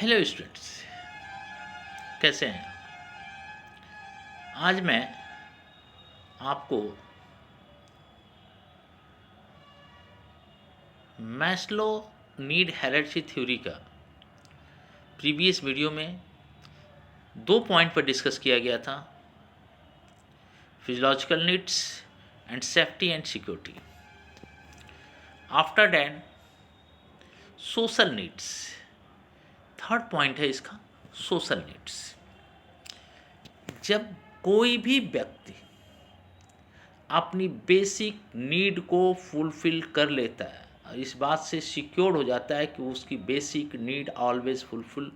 Hello students, कैसे हैं। आज मैं आपको मैस्लो नीड हायरार्की थ्योरी का प्रीवियस वीडियो में 2 पॉइंट पर डिस्कस किया गया था, physiological needs and safety and security. After that social needs, third point है इसका सोशल नीड्स। जब कोई भी व्यक्ति अपनी बेसिक नीड को फुलफिल कर लेता है और इस बात से सिक्योर हो जाता है कि उसकी बेसिक नीड ऑलवेज फुलफिल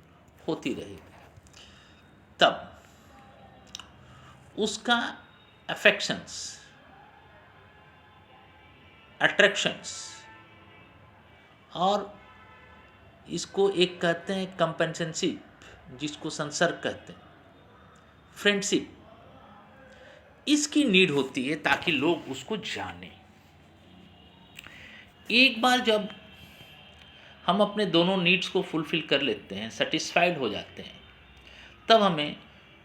होती रहेगी, तब उसका अफेक्शंस, अट्रैक्शंस और इसको एक कहते हैं कंपेंसेंशिप, जिसको संसर्ग कहते हैं, फ्रेंडशिप, इसकी नीड होती है ताकि लोग उसको जानें। एक बार जब हम अपने दोनों नीड्स को फुलफिल कर लेते हैं, सेटिस्फाइड हो जाते हैं, तब हमें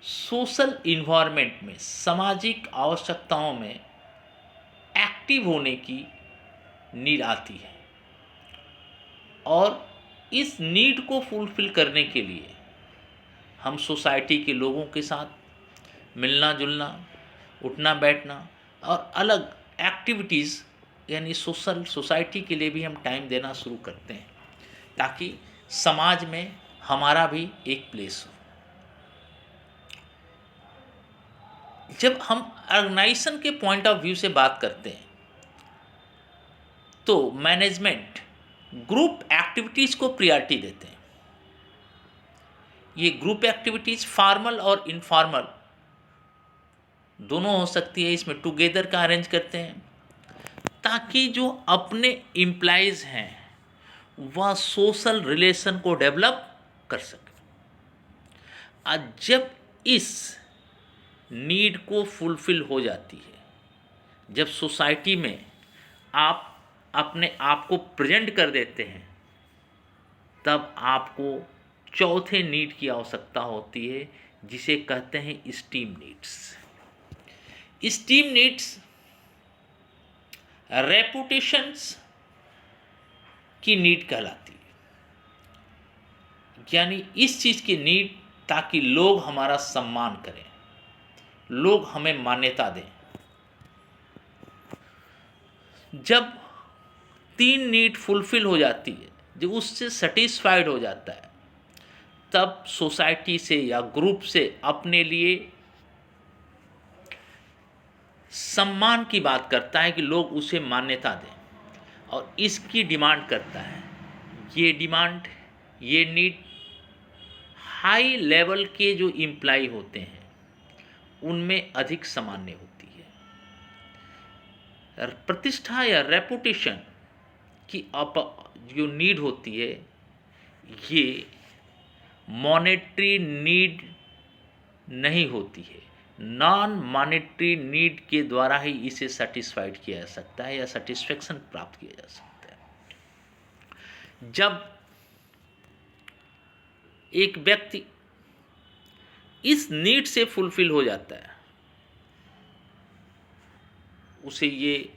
सोशल इन्वायरमेंट में, सामाजिक आवश्यकताओं में एक्टिव होने की नीड आती है। और इस नीड को फुलफिल करने के लिए हम सोसाइटी के लोगों के साथ मिलना जुलना, उठना बैठना और अलग एक्टिविटीज़ यानी सोसाइटी के लिए भी हम टाइम देना शुरू करते हैं, ताकि समाज में हमारा भी एक प्लेस हो। जब हम ऑर्गेनाइजेशन के पॉइंट ऑफ व्यू से बात करते हैं तो मैनेजमेंट ग्रुप एक्टिविटीज़ को प्रायोरिटी देते हैं। ये ग्रुप एक्टिविटीज़ फॉर्मल और इनफॉर्मल दोनों हो सकती है, इसमें टुगेदर का अरेंज करते हैं ताकि जो अपने एम्प्लॉइज़ हैं वह सोशल रिलेशन को डेवलप कर सके। और जब इस नीड को फुलफिल हो जाती है, जब सोसाइटी में आप अपने आप को प्रेजेंट कर देते हैं, तब आपको चौथे नीड की आवश्यकता होती है, जिसे कहते हैं स्टीम नीड्स। स्टीम नीड्स रेपुटेशंस की नीड कहलाती है, यानी इस चीज़ की नीड ताकि लोग हमारा सम्मान करें, लोग हमें मान्यता दें। जब 3 नीड फुलफिल हो जाती है, जब उससे सेटिस्फाइड हो जाता है, तब सोसाइटी से या ग्रुप से अपने लिए सम्मान की बात करता है कि लोग उसे मान्यता दें और इसकी डिमांड करता है। ये डिमांड, ये नीड हाई लेवल के जो एम्प्लॉय होते हैं उनमें अधिक सामान्य होती है। प्रतिष्ठा या रेपुटेशन की जो नीड होती है, ये मॉनेटरी नीड नहीं होती है। नॉन मॉनेटरी नीड के द्वारा ही इसे सेटिस्फाइड किया जा सकता है या सेटिस्फेक्शन प्राप्त किया जा सकता है। जब एक व्यक्ति इस नीड से फुलफिल हो जाता है, उसे ये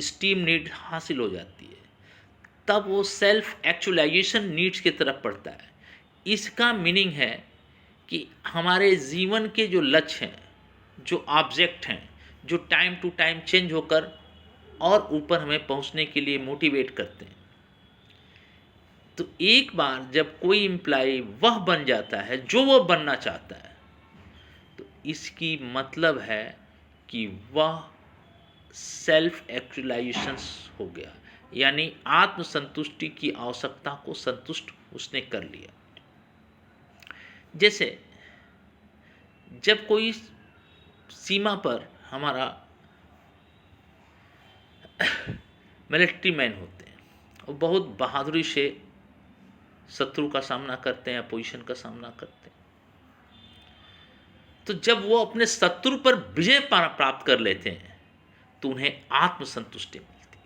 स्टीम नीड हासिल हो जाती है, तब वो सेल्फ एक्चुअलाइजेशन नीड्स की तरफ बढ़ता है। इसका मीनिंग है कि हमारे जीवन के जो लक्ष्य हैं, जो ऑब्जेक्ट हैं, जो टाइम टू टाइम चेंज होकर और ऊपर हमें पहुंचने के लिए मोटिवेट करते हैं, तो एक बार जब कोई एम्प्लॉय वह बन जाता है जो वह बनना चाहता है, तो इसकी मतलब है कि वह सेल्फ एक्चुअलाइजेशन हो गया, यानी आत्मसंतुष्टि की आवश्यकता को संतुष्ट उसने कर लिया। जैसे जब कोई सीमा पर हमारा मिलिट्री मैन होते हैं, वो बहुत बहादुरी से शत्रु का सामना करते हैं, अपोजिशन का सामना करते हैं, तो जब वो अपने शत्रु पर विजय प्राप्त कर लेते हैं तो उन्हें आत्मसंतुष्टि मिलती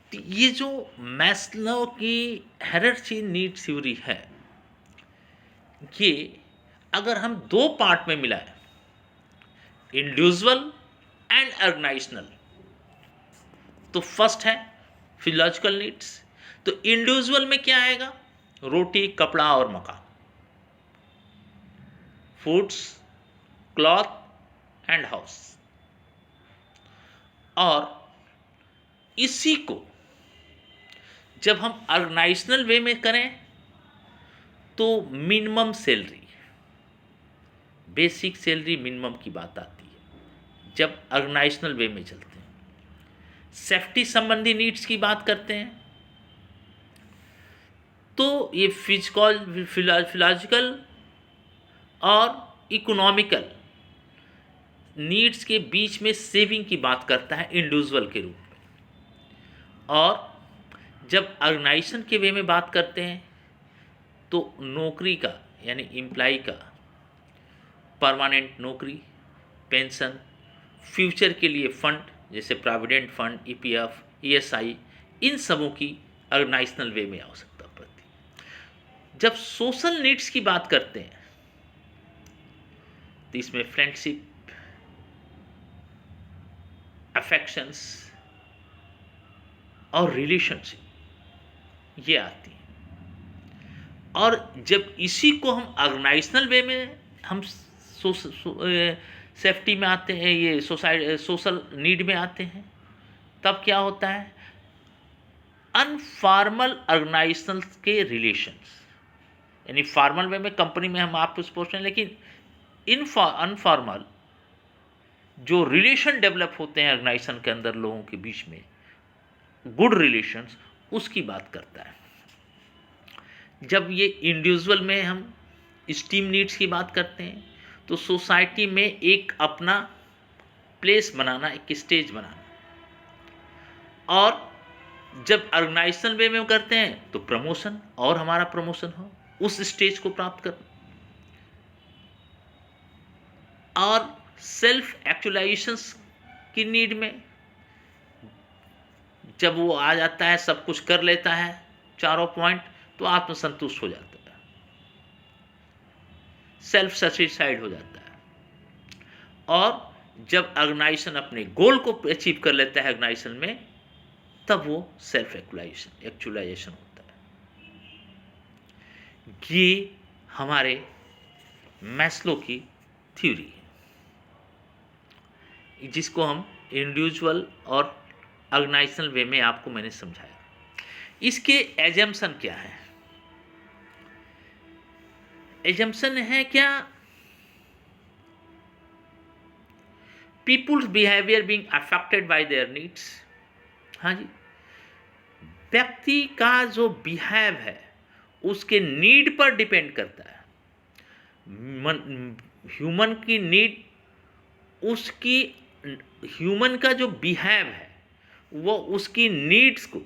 है। ये जो मैस्लो की हायरार्की नीड थ्योरी है, ये अगर हम दो पार्ट में मिलाएं, इंडिविजुअल एंड ऑर्गेनाइजेशनल, तो फर्स्ट है फिजियोलॉजिकल नीड्स। तो इंडिविजुअल में क्या आएगा? रोटी, कपड़ा और मकान, फूड्स, क्लॉथ एंड हाउस। और इसी को जब हम ऑर्गेनाइजेशनल वे में करें तो minimum salary, basic salary minimum की बात आती है जब ऑर्गेनाइजेशनल वे में चलते हैं। सेफ्टी संबंधी नीड्स की बात करते हैं तो ये फिजियोलॉजिकल और इकोनॉमिकल नीड्स के बीच में सेविंग की बात करता है इंडिविजुअल के रूप में। और जब ऑर्गेनाइजेशन के वे में बात करते हैं तो नौकरी का, यानी एम्प्लॉय का परमानेंट नौकरी, पेंशन, फ्यूचर के लिए फंड जैसे प्रोविडेंट फंड, ईपीएफ, ईएसआई, इन सबों की ऑर्गेनाइजेशनल वे में आवश्यकता पड़ती है। जब सोशल नीड्स की बात करते हैं तो इसमें फ्रेंडशिप, अफेक्शंस और रिलेशनशिप ये आती हैं। और जब इसी को हम ऑर्गेनाइजेशनल वे में हम सेफ्टी में आते हैं, ये सोशल नीड में आते हैं, तब क्या होता है? अनफॉर्मल ऑर्गेनाइजेशनल के रिलेशंस, यानी फॉर्मल वे में कंपनी में हम आपको सपोर्ट हैं, लेकिन अनफॉर्मल जो रिलेशन डेवलप होते हैं ऑर्गेनाइजेशन के अंदर लोगों के बीच में, गुड रिलेशंस, उसकी बात करता है। जब ये इंडिविजुअल में हम स्टीम नीड्स की बात करते हैं तो सोसाइटी में एक अपना प्लेस बनाना, एक स्टेज बनाना। और जब ऑर्गेनाइजेशनल वे में करते हैं तो प्रमोशन, और हमारा प्रमोशन हो, उस स्टेज को प्राप्त करना। और सेल्फ एक्चुअलाइजेशन की नीड में जब वो आ जाता है, सब कुछ कर लेता है, चारों पॉइंट, तो आत्मसंतुष्ट हो जाता है, सेल्फ सेटिस्फाइड हो जाता है। और जब ऑर्गेनाइजेशन अपने गोल को अचीव कर लेता है ऑर्गेनाइजेशन में, तब वो सेल्फ एक्चुअलाइजेशन होता है। ये हमारे मैस्लो की थ्योरी है, जिसको हम इंडिविजुअल और ऑर्गेनाइजेशनल वे में आपको मैंने समझाया। इसके एजम्पशन क्या है? एजम्पशन है क्या? People's behaviour being affected by their needs. हाँ जी, व्यक्ति का जो बिहेव है उसके नीड पर डिपेंड करता है। ह्यूमन की नीड, उसकी ह्यूमन का जो बिहेव है वो उसकी नीड्स को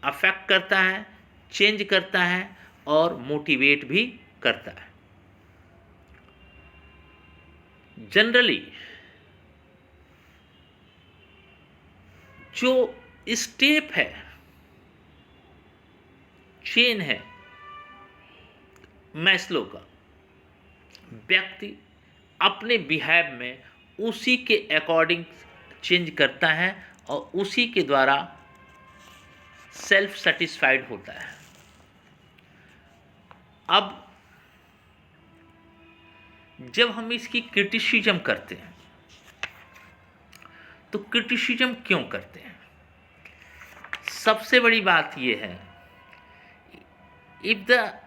अफेक्ट करता है, चेंज करता है और मोटिवेट भी करता है। जनरली जो स्टेप है, चेन है मैस्लो का, व्यक्ति अपने बिहेव में उसी के अकॉर्डिंग चेंज करता है और उसी के द्वारा सेल्फ सेटिस्फाइड होता है। अब जब हम इसकी क्रिटिसिज्म करते हैं तो क्रिटिसिज्म क्यों करते हैं? सबसे बड़ी बात यह है, if the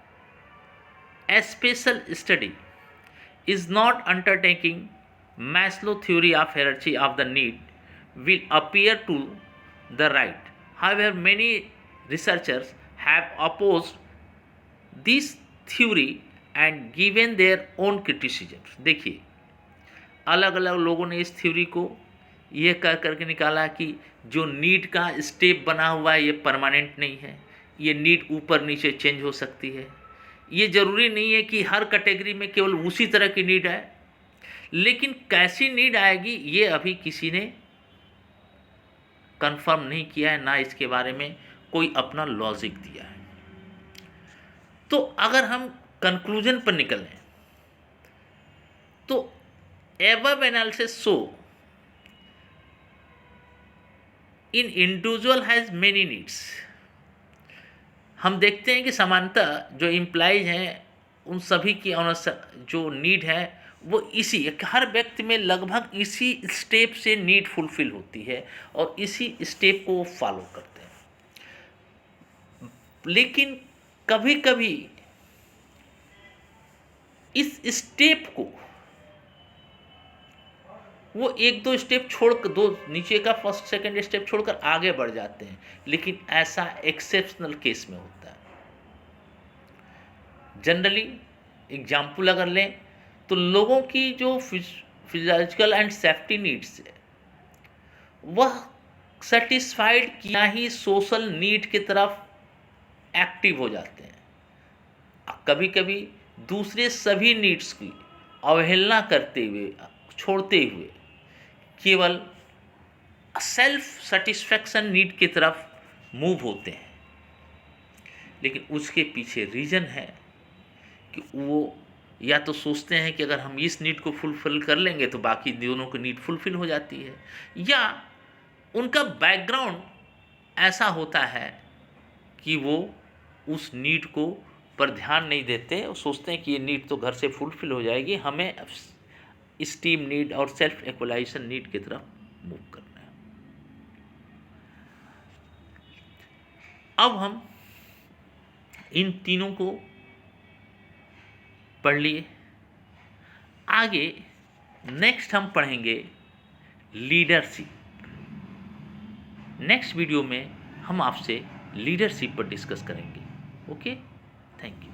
special study is not undertaking, Maslow theory of hierarchy of the need will appear to the right. However, many researchers have opposed this theory and given their own criticisms. देखिए, अलग अलग लोगों ने इस theory को ये कर करके निकाला कि जो नीड का स्टेप बना हुआ है ये परमानेंट नहीं है, ये नीड ऊपर नीचे चेंज हो सकती है। ये ज़रूरी नहीं है कि हर कैटेगरी में केवल उसी तरह की नीड है, लेकिन कैसी नीड आएगी ये अभी किसी ने कंफर्म नहीं किया है, ना इसके बारे में कोई अपना लॉजिक दिया है। तो अगर हम कंक्लूजन पर निकलें तो above analysis show in individual has many needs। हम देखते हैं कि समानतः जो इम्प्लाइज हैं उन सभी की जो नीड है वो इसी हर व्यक्ति में लगभग इसी स्टेप से नीड फुलफिल होती है और इसी स्टेप को वो फॉलो करते हैं। लेकिन कभी कभी इस स्टेप को वो एक दो स्टेप छोड़कर, दो नीचे का फर्स्ट सेकंड स्टेप छोड़कर आगे बढ़ जाते हैं, लेकिन ऐसा एक्सेप्शनल केस में होता है। जनरली एग्जाम्पल अगर लें तो लोगों की जो फिजिकल एंड सेफ्टी नीड्स है वह सेटिस्फाइड किया ही सोशल नीड की तरफ एक्टिव हो जाते हैं। कभी कभी दूसरे सभी नीड्स की अवहेलना करते हुए, छोड़ते हुए केवल सेल्फ सेटिस्फैक्शन नीड की तरफ मूव होते हैं। लेकिन उसके पीछे रीज़न है कि वो या तो सोचते हैं कि अगर हम इस नीड को फुलफिल कर लेंगे तो बाकी दोनों की नीड फुलफिल हो जाती है, या उनका बैकग्राउंड ऐसा होता है कि वो उस नीड को पर ध्यान नहीं देते और सोचते हैं कि ये नीड तो घर से फुलफिल हो जाएगी, हमें स्टीम नीड और सेल्फ एक्चुअलाइजेशन नीड की तरफ मूव करना है। अब हम इन तीनों को पढ़ लिए, आगे नेक्स्ट हम पढ़ेंगे लीडरशिप। नेक्स्ट वीडियो में हम आपसे लीडरशिप पर डिस्कस करेंगे। Okay, thank you.